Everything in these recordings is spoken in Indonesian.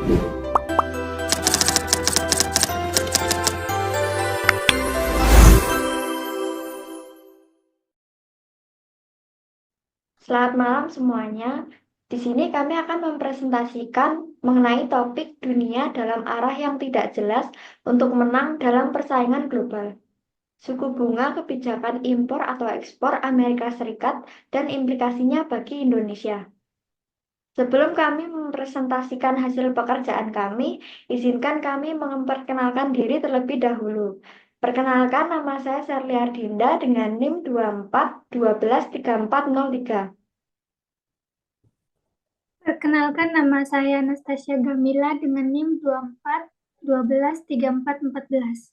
Selamat malam semuanya. Di sini kami akan mempresentasikan mengenai topik dunia dalam arah yang tidak jelas untuk menang dalam persaingan global. Suku bunga kebijakan impor atau ekspor Amerika Serikat dan implikasinya bagi Indonesia. Sebelum kami mempresentasikan hasil pekerjaan kami, izinkan kami memperkenalkan diri terlebih dahulu. Perkenalkan, nama saya Serlia Dinda dengan NIM 24 12 3403. Perkenalkan, nama saya Anastasia Gamila dengan NIM 24 12 34 14.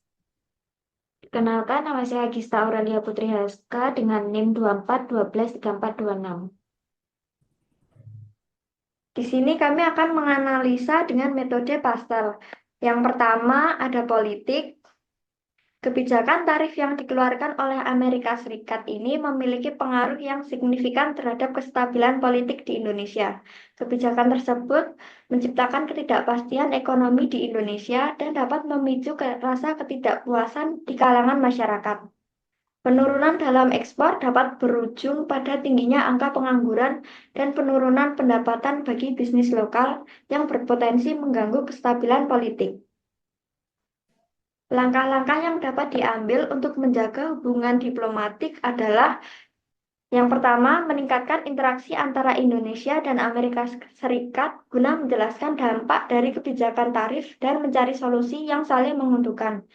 Kenalkan, nama saya Gista Aurelia Putri Haska dengan NIM 24 12 3426. Di sini kami akan menganalisa dengan metode pastel. Yang pertama ada politik. Kebijakan tarif yang dikeluarkan oleh Amerika Serikat ini memiliki pengaruh yang signifikan terhadap kestabilan politik di Indonesia. Kebijakan tersebut menciptakan ketidakpastian ekonomi di Indonesia dan dapat memicu rasa ketidakpuasan di kalangan masyarakat. Penurunan dalam ekspor dapat berujung pada tingginya angka pengangguran dan penurunan pendapatan bagi bisnis lokal yang berpotensi mengganggu kestabilan politik. Langkah-langkah yang dapat diambil untuk menjaga hubungan diplomatik adalah yang pertama, meningkatkan interaksi antara Indonesia dan Amerika Serikat guna menjelaskan dampak dari kebijakan tarif dan mencari solusi yang saling menguntungkan.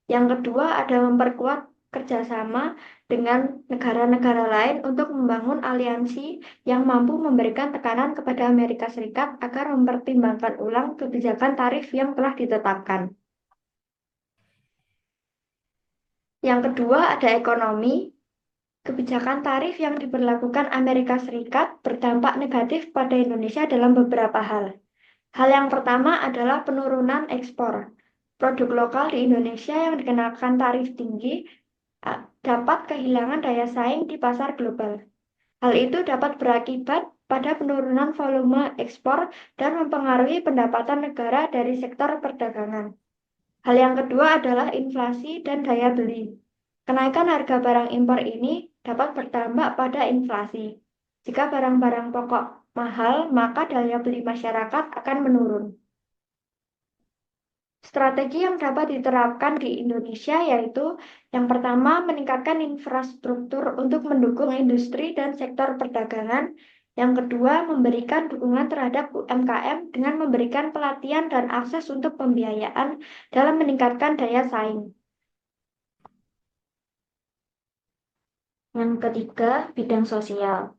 Yang kedua ada memperkuat kerjasama dengan negara-negara lain untuk membangun aliansi yang mampu memberikan tekanan kepada Amerika Serikat agar mempertimbangkan ulang kebijakan tarif yang telah ditetapkan. Yang kedua ada ekonomi. Kebijakan tarif yang diberlakukan Amerika Serikat berdampak negatif pada Indonesia dalam beberapa hal. Hal yang pertama adalah penurunan ekspor. Produk lokal di Indonesia yang dikenakan tarif tinggi dapat kehilangan daya saing di pasar global. Hal itu dapat berakibat pada penurunan volume ekspor dan mempengaruhi pendapatan negara dari sektor perdagangan. Hal yang kedua adalah inflasi dan daya beli. Kenaikan harga barang impor ini dapat berdampak pada inflasi. Jika barang-barang pokok mahal, maka daya beli masyarakat akan menurun. Strategi yang dapat diterapkan di Indonesia yaitu yang pertama meningkatkan infrastruktur untuk mendukung industri dan sektor perdagangan. Yang kedua memberikan dukungan terhadap UMKM dengan memberikan pelatihan dan akses untuk pembiayaan dalam meningkatkan daya saing. Yang ketiga, bidang sosial.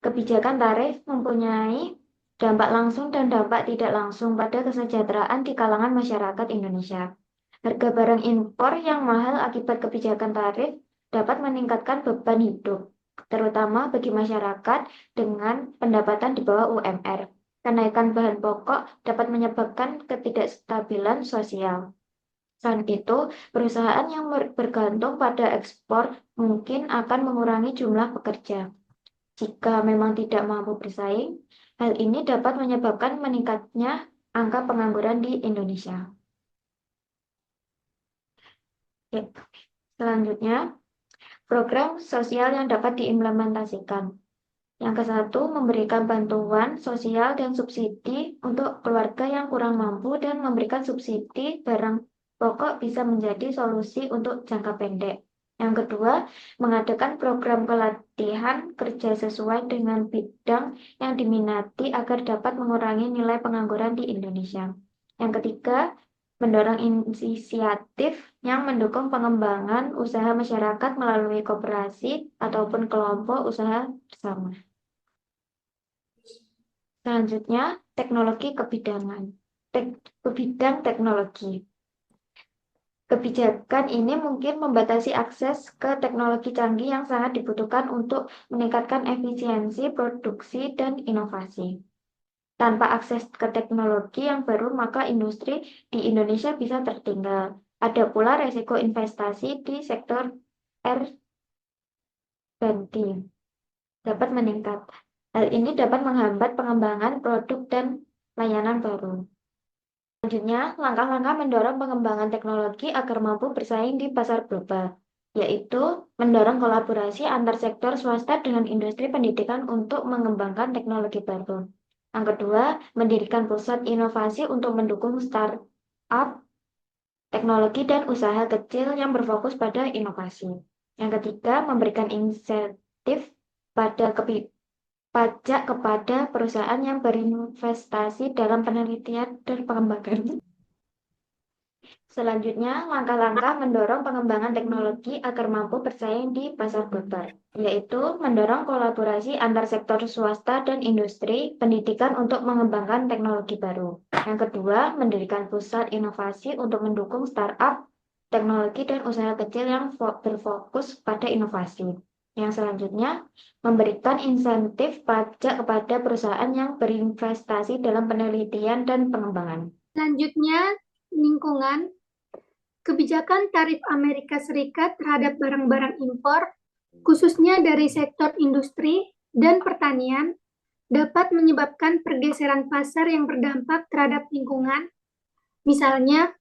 Kebijakan tarif mempunyai dampak langsung dan dampak tidak langsung pada kesejahteraan di kalangan masyarakat Indonesia. Harga barang impor yang mahal akibat kebijakan tarif dapat meningkatkan beban hidup, terutama bagi masyarakat dengan pendapatan di bawah UMR. Kenaikan bahan pokok dapat menyebabkan ketidakstabilan sosial. Selain itu, perusahaan yang bergantung pada ekspor mungkin akan mengurangi jumlah pekerja. Jika memang tidak mampu bersaing, hal ini dapat menyebabkan meningkatnya angka pengangguran di Indonesia. Ya. Selanjutnya, program sosial yang dapat diimplementasikan. Yang ke satu, memberikan bantuan sosial dan subsidi untuk keluarga yang kurang mampu dan memberikan subsidi barang pokok bisa menjadi solusi untuk jangka pendek. Yang kedua, mengadakan program pelatihan kerja sesuai dengan bidang yang diminati agar dapat mengurangi nilai pengangguran di Indonesia. Yang ketiga, mendorong inisiatif yang mendukung pengembangan usaha masyarakat melalui koperasi ataupun kelompok usaha bersama. Selanjutnya, teknologi kebidangan. Bidang teknologi. Kebijakan ini mungkin membatasi akses ke teknologi canggih yang sangat dibutuhkan untuk meningkatkan efisiensi produksi dan inovasi. Tanpa akses ke teknologi yang baru, maka industri di Indonesia bisa tertinggal. Ada pula resiko investasi di sektor R&D dapat meningkat. Hal ini dapat menghambat pengembangan produk dan layanan baru. Selanjutnya, langkah-langkah mendorong pengembangan teknologi agar mampu bersaing di pasar global, yaitu mendorong kolaborasi antar sektor swasta dengan industri pendidikan untuk mengembangkan teknologi baru. Yang kedua, mendirikan pusat inovasi untuk mendukung startup, teknologi, dan usaha kecil yang berfokus pada inovasi. Yang ketiga, memberikan insentif pada pajak kepada perusahaan yang berinvestasi dalam penelitian dan pengembangan. Selanjutnya, langkah-langkah mendorong pengembangan teknologi agar mampu bersaing di pasar global, yaitu mendorong kolaborasi antar sektor swasta dan industri pendidikan untuk mengembangkan teknologi baru. Yang kedua, mendirikan pusat inovasi untuk mendukung startup, teknologi, dan usaha kecil yang berfokus pada inovasi. Yang selanjutnya, memberikan insentif pajak kepada perusahaan yang berinvestasi dalam penelitian dan pengembangan. Selanjutnya, lingkungan. Kebijakan tarif Amerika Serikat terhadap barang-barang impor, khususnya dari sektor industri dan pertanian, dapat menyebabkan pergeseran pasar yang berdampak terhadap lingkungan. Misalnya,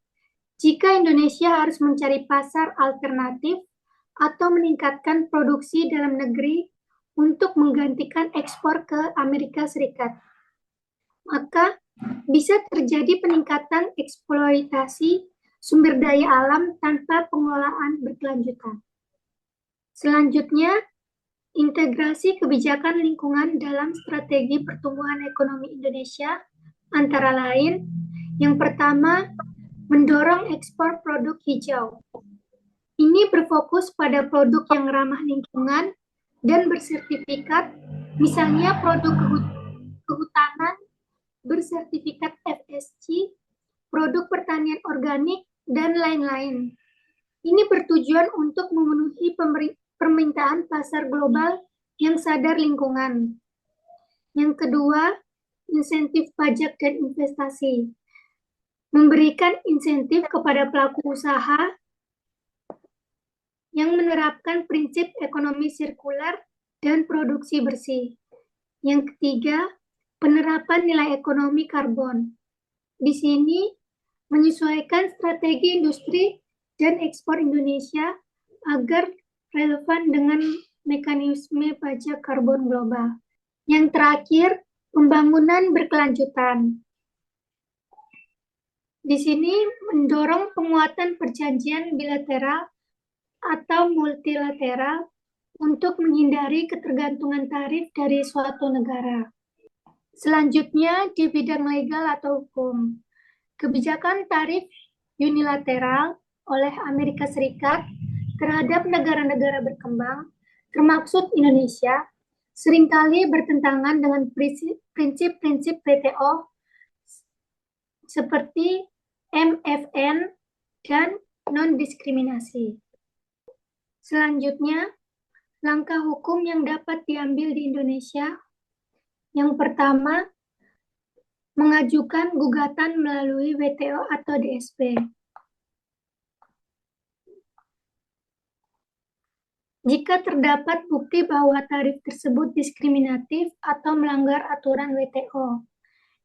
jika Indonesia harus mencari pasar alternatif atau meningkatkan produksi dalam negeri untuk menggantikan ekspor ke Amerika Serikat, maka bisa terjadi peningkatan eksploitasi sumber daya alam tanpa pengelolaan berkelanjutan. Selanjutnya, integrasi kebijakan lingkungan dalam strategi pertumbuhan ekonomi Indonesia antara lain, yang pertama, mendorong ekspor produk hijau. Ini berfokus pada produk yang ramah lingkungan dan bersertifikat, misalnya produk kehutanan bersertifikat FSC, produk pertanian organik, dan lain-lain. Ini bertujuan untuk memenuhi permintaan pasar global yang sadar lingkungan. Yang kedua, insentif pajak dan investasi. Memberikan insentif kepada pelaku usaha yang menerapkan prinsip ekonomi sirkular dan produksi bersih. Yang ketiga, penerapan nilai ekonomi karbon. Di sini, menyesuaikan strategi industri dan ekspor Indonesia agar relevan dengan mekanisme pajak karbon global. Yang terakhir, pembangunan berkelanjutan. Di sini mendorong penguatan perjanjian bilateral atau multilateral untuk menghindari ketergantungan tarif dari suatu negara. Selanjutnya, di bidang legal atau hukum. Kebijakan tarif unilateral oleh Amerika Serikat terhadap negara-negara berkembang, termasuk Indonesia, seringkali bertentangan dengan prinsip-prinsip WTO seperti MFN dan non-diskriminasi. Selanjutnya, langkah hukum yang dapat diambil di Indonesia. Yang pertama, mengajukan gugatan melalui WTO atau DSP. Jika terdapat bukti bahwa tarif tersebut diskriminatif atau melanggar aturan WTO.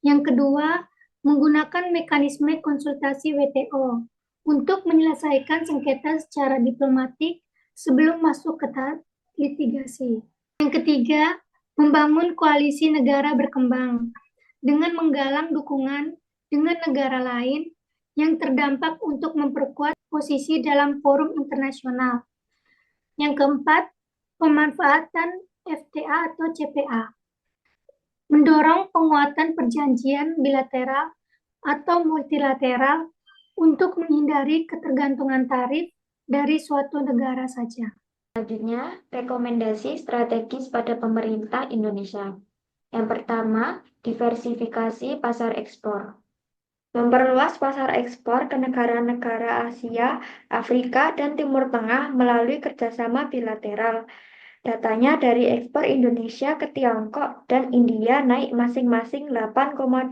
Yang kedua, menggunakan mekanisme konsultasi WTO untuk menyelesaikan sengketa secara diplomatik sebelum masuk ke tahap litigasi. Yang ketiga, membangun koalisi negara berkembang dengan menggalang dukungan dengan negara lain yang terdampak untuk memperkuat posisi dalam forum internasional. Yang keempat, pemanfaatan FTA atau CPA. Mendorong penguatan perjanjian bilateral atau multilateral untuk menghindari ketergantungan tarif dari suatu negara saja. Selanjutnya, rekomendasi strategis pada pemerintah Indonesia. Yang pertama, diversifikasi pasar ekspor. Memperluas pasar ekspor ke negara-negara Asia, Afrika, dan Timur Tengah melalui kerjasama bilateral. Datanya dari ekspor Indonesia ke Tiongkok dan India naik masing-masing 8,2%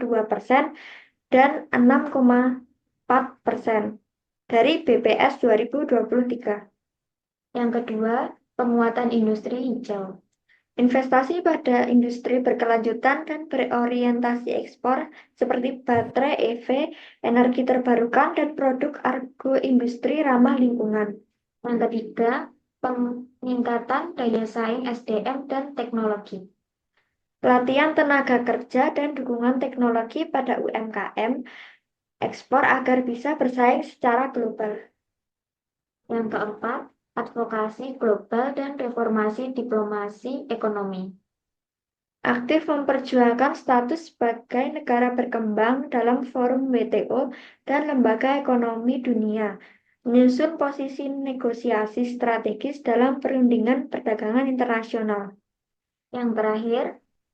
dan 6,4% dari BPS 2023. Yang kedua, penguatan industri hijau. Investasi pada industri berkelanjutan dan berorientasi ekspor seperti baterai EV, energi terbarukan, dan produk agroindustri ramah lingkungan. Yang ketiga, peningkatan daya saing SDM dan teknologi. Pelatihan tenaga kerja dan dukungan teknologi pada UMKM ekspor agar bisa bersaing secara global. Yang keempat, advokasi global dan reformasi diplomasi ekonomi. Aktif memperjuangkan status sebagai negara berkembang dalam forum WTO dan lembaga ekonomi dunia, menyusun posisi negosiasi strategis dalam perundingan perdagangan internasional. Yang terakhir,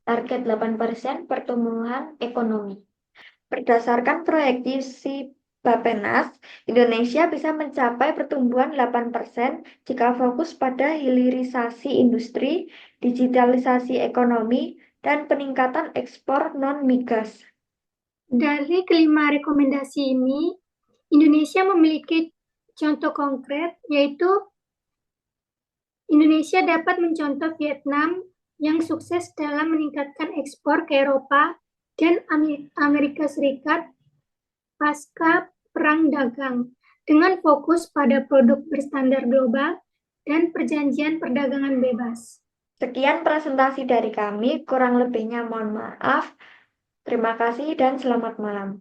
target 8% pertumbuhan ekonomi. Berdasarkan proyeksi Bappenas, Indonesia bisa mencapai pertumbuhan 8% jika fokus pada hilirisasi industri, digitalisasi ekonomi, dan peningkatan ekspor non-migas. Dari kelima rekomendasi ini, Indonesia memiliki contoh konkret, yaitu Indonesia dapat mencontoh Vietnam yang sukses dalam meningkatkan ekspor ke Eropa dan Amerika Serikat pasca Perang Dagang dengan fokus pada produk berstandar global dan perjanjian perdagangan bebas. Sekian presentasi dari kami, kurang lebihnya mohon maaf. Terima kasih dan selamat malam.